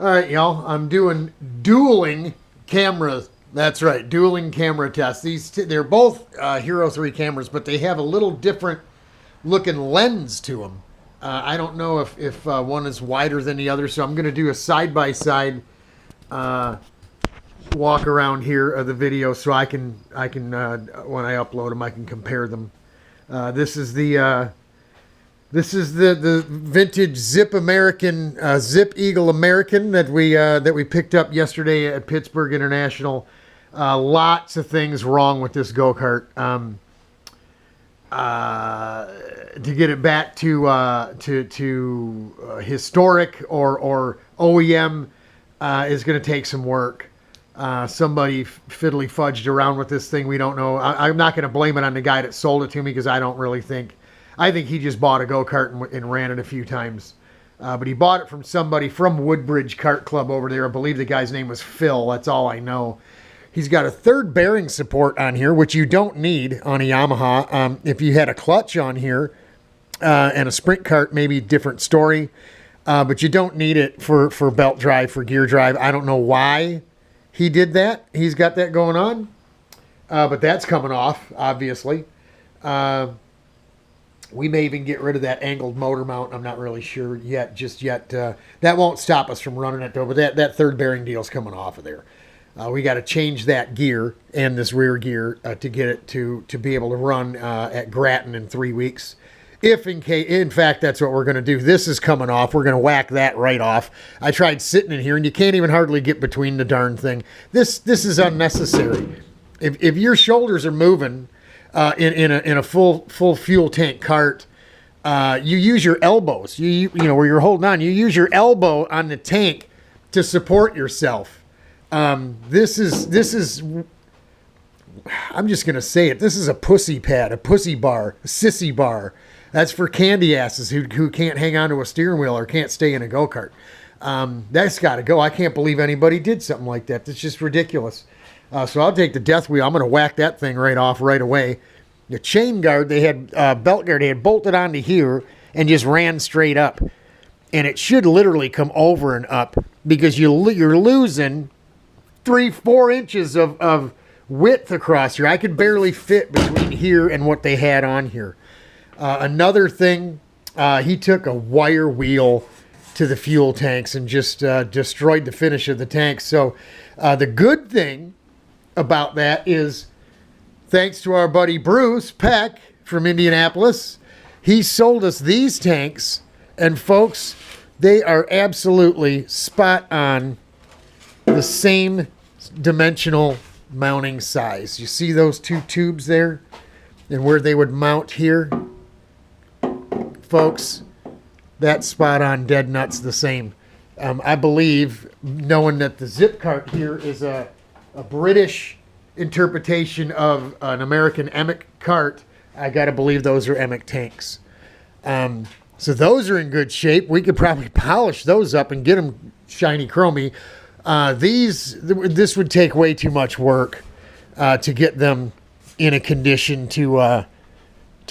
All right, y'all. I'm doing dueling cameras. That's right, dueling camera tests. They're both Hero 3 cameras, but they have a little different looking lens to them. I don't know if one is wider than the other, so I'm going to do a side-by-side walk around here of the video so I can when I upload them, I can compare them. This is the vintage Zip American, Zip Eagle American that we picked up yesterday at Pittsburgh International. Lots of things wrong with this go-kart. To get it back to historic or OEM is going to take some work. Somebody fiddly fudged around with this thing. We don't know. I'm not going to blame it on the guy that sold it to me because I don't really think. I think he just bought a go-kart and ran it a few times. But he bought it from somebody from Woodbridge Kart Club over there. I believe the guy's name was Phil. That's all I know. He's got a third bearing support on here, which you don't need on a Yamaha. If you had a clutch on here and a sprint cart, maybe different story. But you don't need it for belt drive, for gear drive. I don't know why he did that. He's got that going on. But that's coming off, obviously. We may even get rid of that angled motor mount. I'm not really sure just yet. That won't stop us from running it, though. But that third bearing deal's coming off of there. We got to change that gear and this rear gear to get it to be able to run at Grattan in 3 weeks. If in fact that's what we're going to do. This is coming off. We're going to whack that right off. I tried sitting in here, and you can't even hardly get between the darn thing. This is unnecessary. If your shoulders are moving in a full fuel tank cart, you use your elbows. You know where you're holding on. You use your elbow on the tank to support yourself. This is, I'm just going to say it. This is a pussy pad, a pussy bar, a sissy bar. That's for candy asses who can't hang on to a steering wheel or can't stay in a go-kart. That's got to go. I can't believe anybody did something like that. That's just ridiculous. So I'll take the death wheel. I'm going to whack that thing right off right away. The chain guard, they had, belt guard, they had bolted onto here and just ran straight up. And it should literally come over and up because you're losing 3-4 inches of width across here. I could barely fit between here and what they had on here. Another thing, he took a wire wheel to the fuel tanks and just destroyed the finish of the tanks. So the good thing about that is, thanks to our buddy Bruce Peck from Indianapolis, he sold us these tanks, and folks, they are absolutely spot on the same dimensional mounting size. You see those two tubes there and where they would mount here? Folks, that's spot on, dead nuts the same. I believe, knowing that the Zip Kart here is a British interpretation of an American Emic cart, I got to believe those are Emic tanks. So those are in good shape. We could probably polish those up and get them shiny chromy. This would take way too much work to get them in a condition to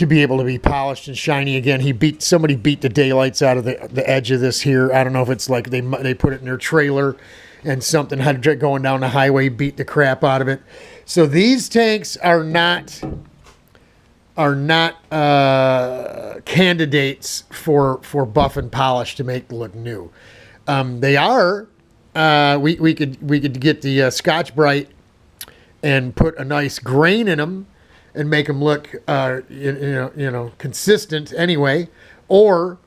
be able to be polished and shiny again. Somebody beat the daylights out of the edge of this here. I don't know if it's like they put it in their trailer and something had going down the highway beat the crap out of it. So these tanks are not candidates for buff and polish to make look new. They are. We could get the Scotch Brite and put a nice grain in them and make them look consistent anyway, or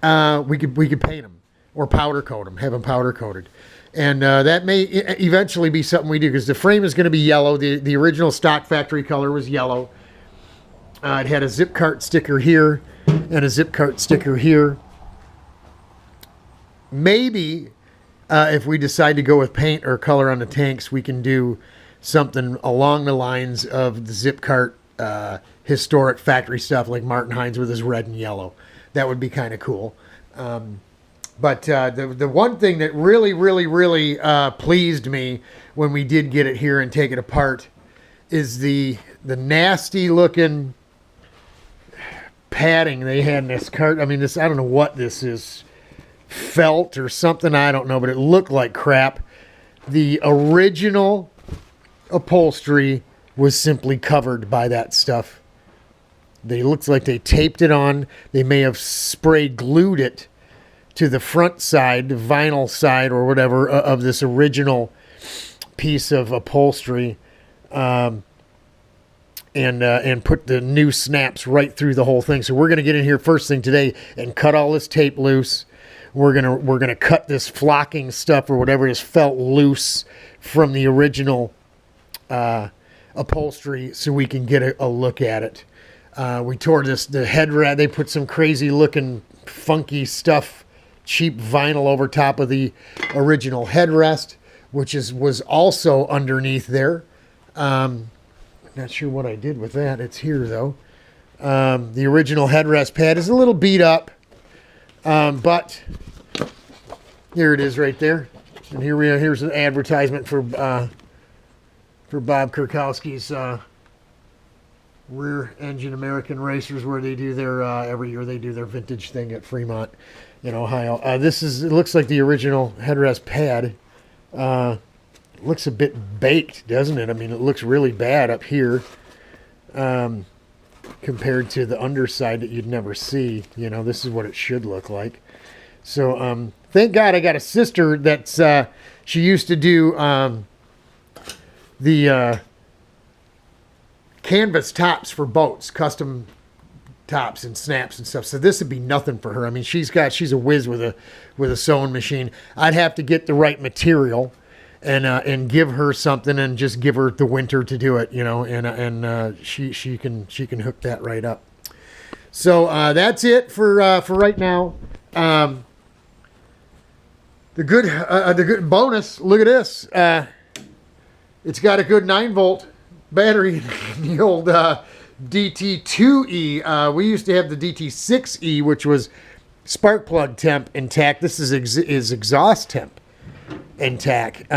we could paint them or powder coat them, have them powder coated, and that may eventually be something we do because the frame is going to be yellow. The original stock factory color was yellow. It had a Zip Kart sticker here and a Zip Kart sticker here. Maybe. If we decide to go with paint or color on the tanks, we can do something along the lines of the Zip Kart historic factory stuff, like Martin Hines with his red and yellow. That would be kind of cool. But the one thing that really, really, really pleased me when we did get it here and take it apart is the nasty looking padding they had in this cart. I mean, I don't know what this is. felt or something. I don't know, but it looked like crap. The original upholstery was simply covered by that stuff. They looked like they taped it on. They may have spray glued it to the front side, the vinyl side or whatever of this original piece of upholstery, and put the new snaps right through the whole thing. So we're going to get in here first thing today and cut all this tape loose. We're gonna cut this flocking stuff or whatever is felt loose from the original upholstery so we can get a look at it. We tore the headrest. They put some crazy looking funky stuff, cheap vinyl over top of the original headrest, which was also underneath there. Not sure what I did with that. It's here though. The original headrest pad is a little beat up, but here it is right there. And here's an advertisement for Bob Kurkowski's Rear Engine American Racers, where they do their every year they do their vintage thing at Fremont in Ohio. It looks like the original headrest pad. Looks a bit baked, doesn't it? I mean, it looks really bad up here compared to the underside that you'd never see. You know, this is what it should look like. So thank God I got a sister that's she used to do the canvas tops for boats, custom tops and snaps and stuff. So this would be nothing for her. I mean, she's a whiz with a sewing machine. I'd have to get the right material and give her something and just give her the winter to do it, you know, and she can hook that right up. So that's it for right now. The good bonus. Look at this. It's got a good 9-volt battery. The old DT2E. We used to have the DT6E, which was spark plug temp intact. This is exhaust temp intact.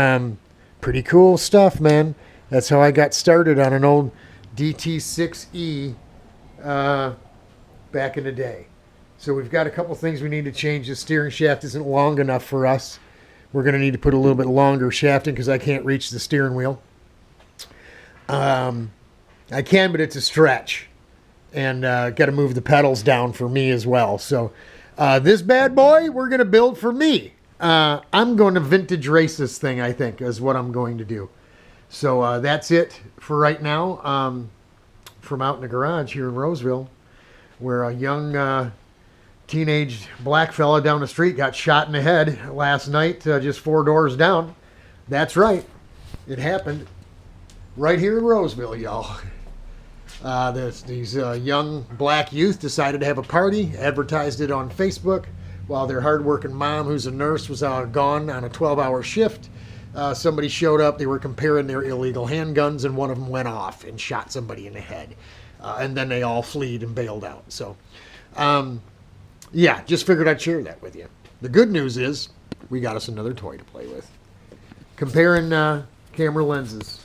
Pretty cool stuff, man. That's how I got started on an old DT6E back in the day. So we've got a couple things we need to change. The steering shaft isn't long enough for us. We're going to need to put a little bit longer shaft in because I can't reach the steering wheel. I can, but it's a stretch. And got to move the pedals down for me as well. So this bad boy, we're going to build for me. I'm going to vintage race this thing, I think, is what I'm going to do. So that's it for right now from out in the garage here in Roseville, where a young teenage black fella down the street got shot in the head last night, just 4 doors down. That's right. It happened right here in Roseville, y'all. These young black youth decided to have a party, advertised it on Facebook, while their hardworking mom, who's a nurse, was gone on a 12-hour shift. Somebody showed up. They were comparing their illegal handguns, and one of them went off and shot somebody in the head. And then they all fled and bailed out. So, yeah, just figured I'd share that with you. The good news is we got us another toy to play with. Comparing camera lenses.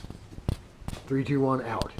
3, 2, 1, out.